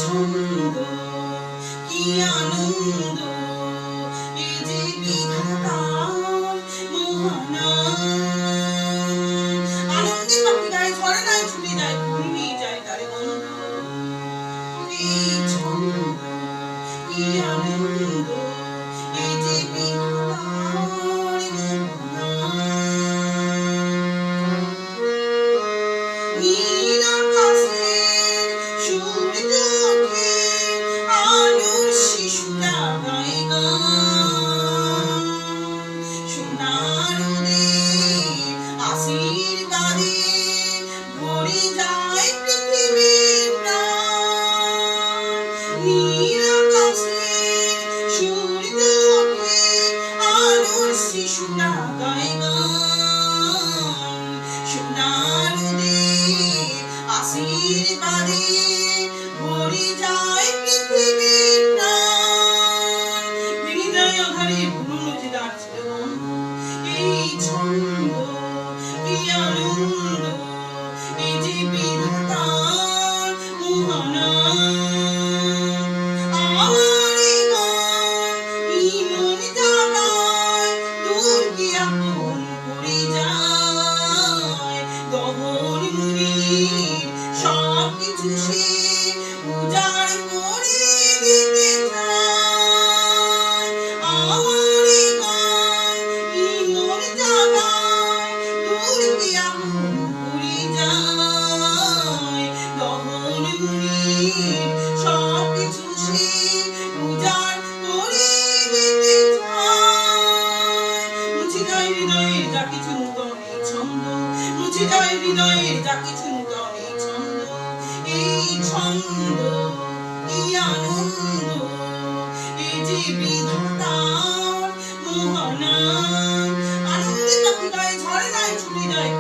ছন্দ কি আনন্দ, এ যে বিধাতার মোহনা। আনন্দে পাখি গায়ে ঝরনায় ছুটে যায়, ঘূর্ণি যায় তার গন্ধ। এই ছন্দ কি আনন্দ, এ যে বিধাতার মোহনা। নীল আকাশের সূর্য ওঠে, আলোর শিশুরা গায় গান। সোনার রোদের আশীর্বাদে ভরে যায় পৃথিবীর প্রাণ। নীল আকাশের সূর্য ওঠে, আলোর শিশুরা গায় গান। সোনার রোদের আশীর্বাদে ভরে যায় পৃথিবীর প্রাণ। হৃদয় আধারে পুরনো যে দ্বার ছিল বন্ধ, এই ছন্দ কি আনন্দ, এ যে বিধাতার মোহনা। আমার এই গান এই মন জাগায়, দূর কি আপন করে যায়। গহন মুনির সব কিছু সে উজাড় করে দিতে চায়। আমার এই গান এই মন জাগায়, দূর কি আপন করে যায়। গহন মুনির সব কিছু সে উজাড় করে দিতে চায়। মুছে যায় হৃদয়ের যা কিছু নূতন এই ছন্দ, মুছে যায় হৃদয়ের যা কিছু নূতন এই ছন্দ। এই ছন্দ কি আনন্দ, এ যে বিধাতার মোহনা। আনন্দে পাখি গায়ে ঝরনায় ছুটে যায়।